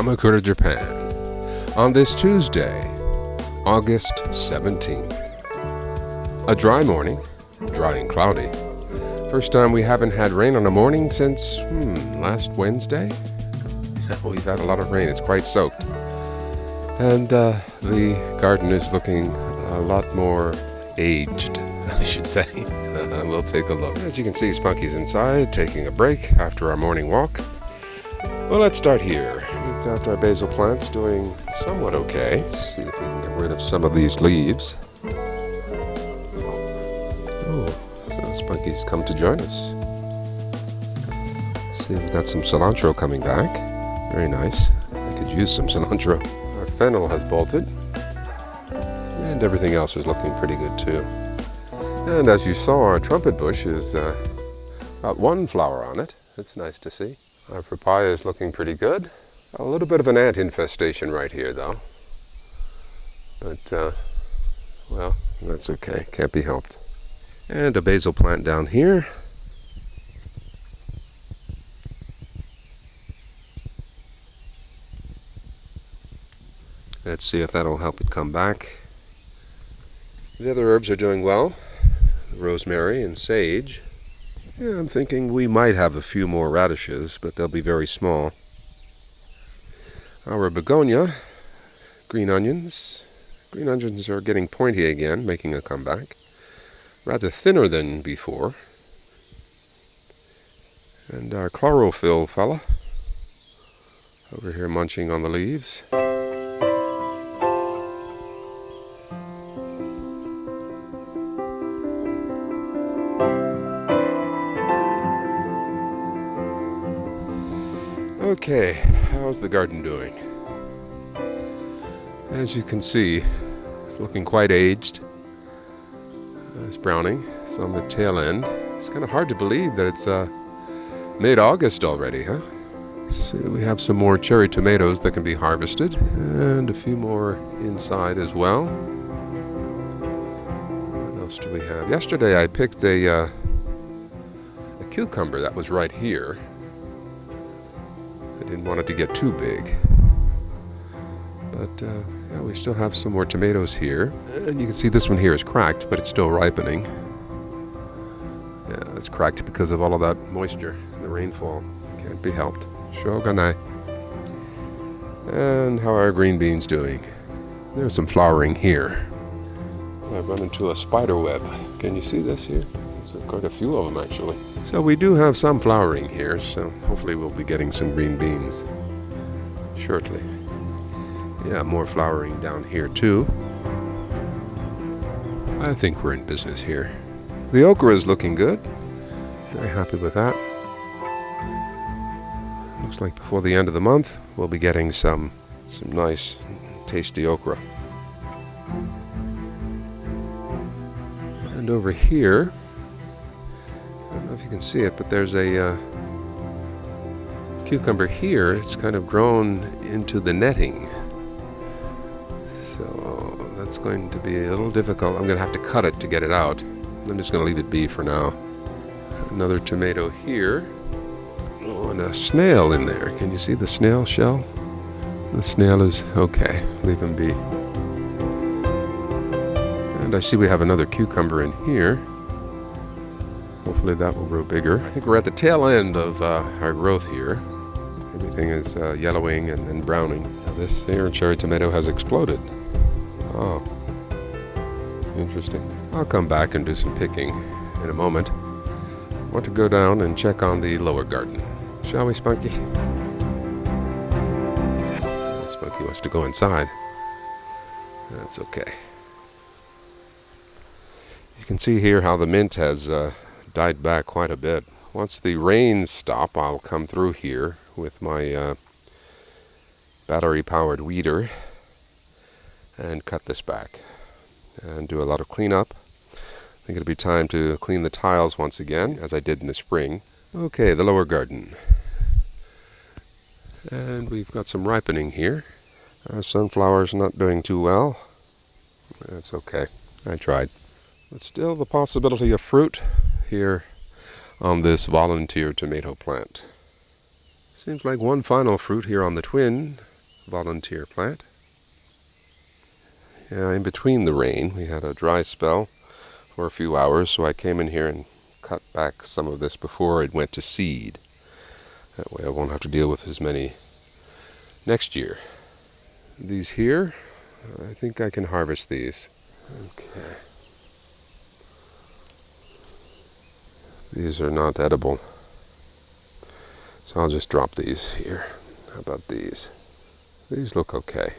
Kamakura, Japan, on this Tuesday, August 17th. A dry morning, dry and cloudy. First time we haven't had rain on a morning since, last Wednesday? We've had a lot of rain, it's quite soaked. And the garden is looking a lot more aged, I should say. We'll take a look. As you can see, Spunky's inside, taking a break after our morning walk. Well, let's start here. We've got our basil plants doing somewhat okay. Let's see if we can get rid of some of these leaves. Oh, so Spunky's come to join us. See, we've got some cilantro coming back. Very nice. I could use some cilantro. Our fennel has bolted. And everything else is looking pretty good too. And as you saw, our trumpet bush is got one flower on it. That's nice to see. Our papaya is looking pretty good. A little bit of an ant infestation right here though. But, well, that's okay. Can't be helped. And a basil plant down here. Let's see if that'll help it come back. The other herbs are doing well. Rosemary and sage. Yeah, I'm thinking we might have a few more radishes, but they'll be very small. Our begonia, green onions. Green onions are getting pointy again, making a comeback. Rather thinner than before. And our chlorophyll fella, over here munching on the leaves. Okay, how's the garden doing? As you can see, it's looking quite aged. It's browning. It's on the tail end. It's kind of hard to believe that it's mid-August already, huh? So we have some more cherry tomatoes that can be harvested, and a few more inside as well. What else do we have? Yesterday I picked a cucumber that was right here. I didn't want it to get too big. But yeah, we still have some more tomatoes here. And you can see this one here is cracked, but it's still ripening. Yeah, it's cracked because of all of that moisture and the rainfall. Can't be helped. Shogunai. And how are our green beans doing? There's some flowering here. I've run into a spider web. Can you see this here? There's quite a few of them actually. So we do have some flowering here, so hopefully we'll be getting some green beans shortly. Yeah, more flowering down here too. I think we're in business here. The okra is looking good. Very happy with that. Looks like before the end of the month, we'll be getting some nice, tasty okra. And over here, I don't know if you can see it, but there's a cucumber here. It's kind of grown into the netting. So that's going to be a little difficult. I'm going to have to cut it to get it out. I'm just going to leave it be for now. Another tomato here. Oh, and a snail in there. Can you see the snail shell? The snail is okay. Leave him be. And I see we have another cucumber in here. Hopefully that will grow bigger. I think we're at the tail end of our growth here. Everything is yellowing and browning. Now this here cherry tomato has exploded. Oh, interesting. I'll come back and do some picking in a moment. I want to go down and check on the lower garden. Shall we, Spunky? Spunky wants to go inside. That's okay. You can see here how the mint has died back quite a bit. Once the rains stop, I'll come through here with my battery-powered weeder and cut this back and do a lot of cleanup. I think it'll be time to clean the tiles once again, as I did in the spring. Okay, the lower garden. And we've got some ripening here. Our sunflower's not doing too well. That's okay. I tried. But still the possibility of fruit here on this volunteer tomato plant. Seems like one final fruit here on the twin. volunteer plant. Yeah, in between the rain, we had a dry spell for a few hours, so I came in here and cut back some of this before it went to seed. That way I won't have to deal with as many next year. These here, I think I can harvest these. Okay. These are not edible, so I'll just drop these here. How about these? These look okay.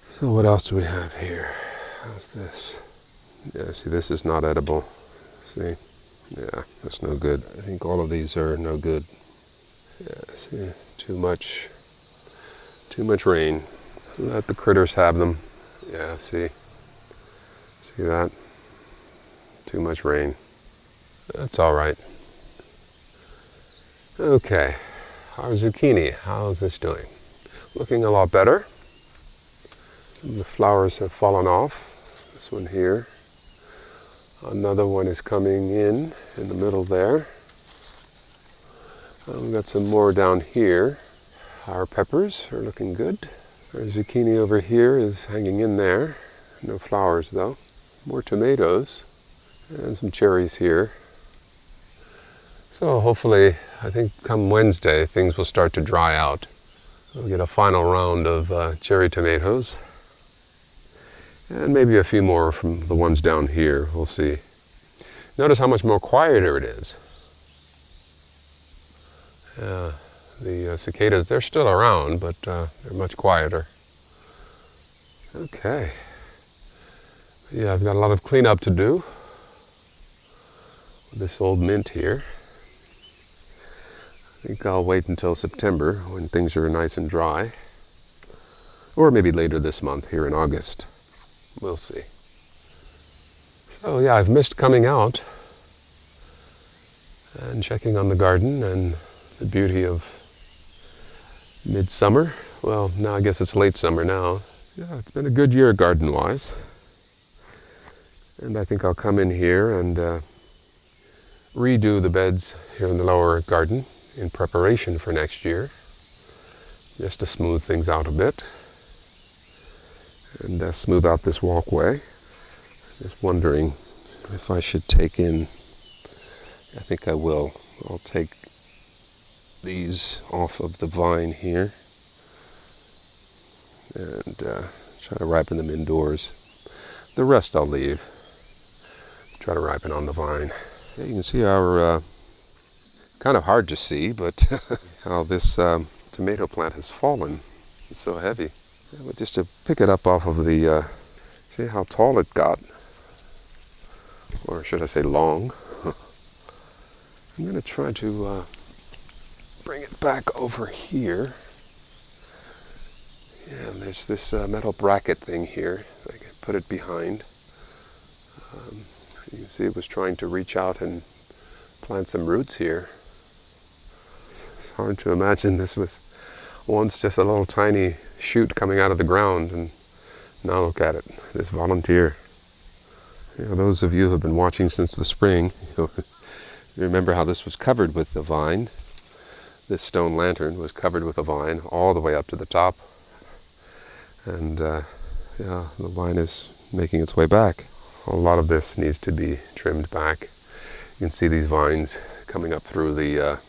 So what else do we have here? How's this? Yeah, see, this is not edible. See? Yeah, that's no good. I think all of these are no good. Yeah, see, too much rain. Let the critters have them. Yeah, see that? Too much rain. That's all right. Okay, our zucchini, how's this doing? Looking a lot better. The flowers have fallen off. This one here. Another one is coming in the middle there. We've got some more down here. Our peppers are looking good. Our zucchini over here is hanging in there. No flowers though. More tomatoes and some cherries here. So hopefully, I think come Wednesday, things will start to dry out. We'll get a final round of cherry tomatoes. And maybe a few more from the ones down here. We'll see. Notice how much more quieter it is. The cicadas, they're still around, but they're much quieter. Okay. Yeah, I've got a lot of cleanup to do. This old mint here. I think I'll wait until September when things are nice and dry. Or maybe later this month, here in August. We'll see. So yeah, I've missed coming out and checking on the garden and the beauty of midsummer. Well, now I guess it's late summer now. Yeah, it's been a good year garden-wise. And I think I'll come in here and redo the beds here in the lower garden in preparation for next year, just to smooth things out a bit and smooth out this walkway. Just wondering if I should take in, I think I will. I'll take these off of the vine here and try to ripen them indoors. The rest I'll leave. Let's try to ripen on the vine. Yeah, you can see our, kind of hard to see, but how this tomato plant has fallen. It's so heavy. Yeah, but just to pick it up off of the, see how tall it got? Or should I say long? I'm going to try to bring it back over here. Yeah, and there's this metal bracket thing here. I can put it behind. You can see it was trying to reach out and plant some roots here. It's hard to imagine this was once just a little tiny shoot coming out of the ground, and now look at it, this volunteer. You know, those of you who have been watching since the spring, you remember how this was covered with the vine. This stone lantern was covered with a vine all the way up to the top. And yeah, the vine is making its way back. A lot of this needs to be trimmed back. You can see these vines coming up through the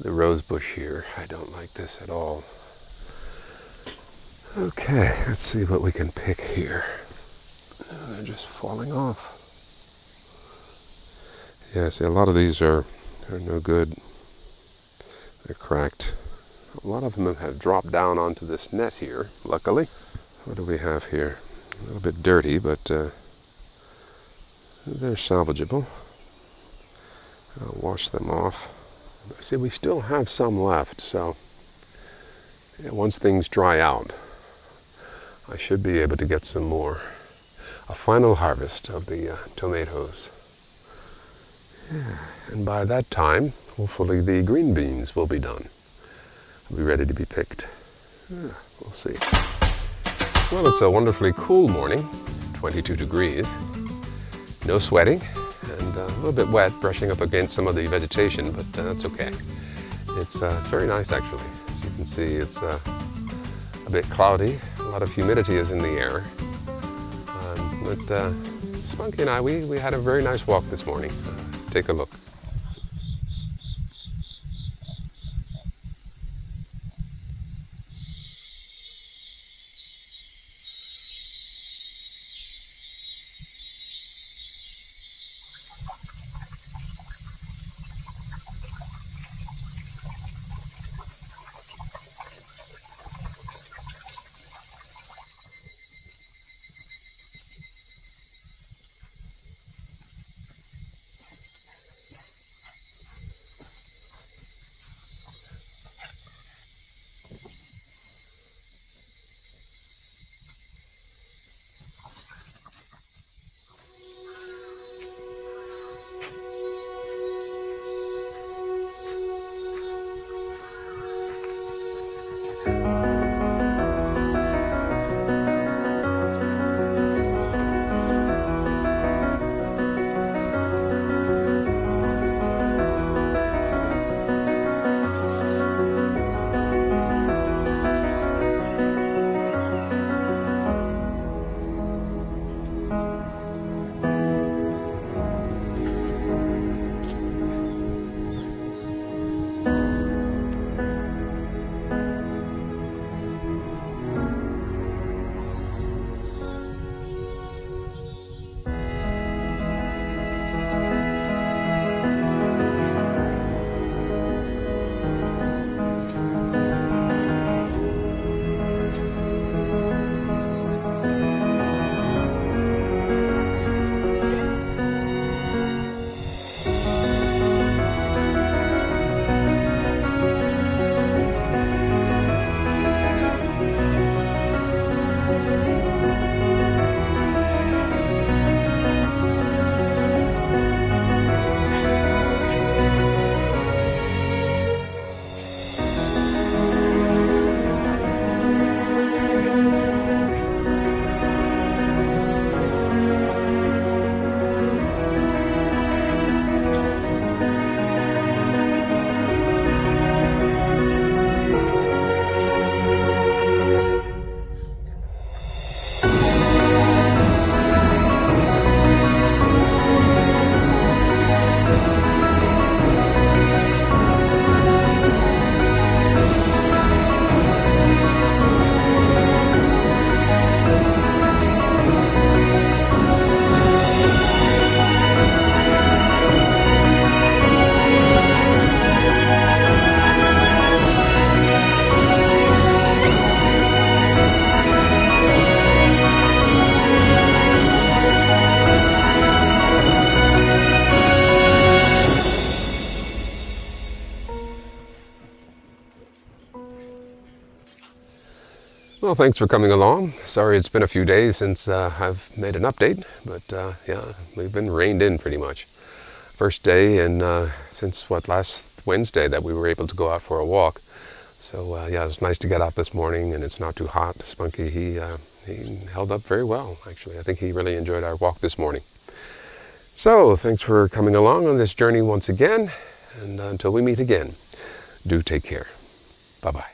rose bush here. I don't like this at all. Okay, let's see what we can pick here. They're just falling off. Yeah, see, a lot of these are no good. They're cracked. A lot of them have dropped down onto this net here, luckily. What do we have here? A little bit dirty, but they're salvageable. I'll wash them off. See, we still have some left, so yeah, once things dry out, I should be able to get some more. A final harvest of the tomatoes. Yeah. And by that time, hopefully the green beans will be done. They'll be ready to be picked. Yeah, we'll see. Well, it's a wonderfully cool morning, 22 degrees. No sweating, and a little bit wet, brushing up against some of the vegetation, but that's okay. It's very nice, actually. As you can see, it's a bit cloudy. A lot of humidity is in the air. But Spunky and I, we had a very nice walk this morning. Take a look. Well, thanks for coming along. Sorry it's been a few days since I've made an update, but yeah, we've been reined in pretty much. First day and since last Wednesday that we were able to go out for a walk. So yeah, it was nice to get out this morning and it's not too hot. Spunky, he held up very well, actually. I think he really enjoyed our walk this morning. So thanks for coming along on this journey once again, and until we meet again, do take care. Bye-bye.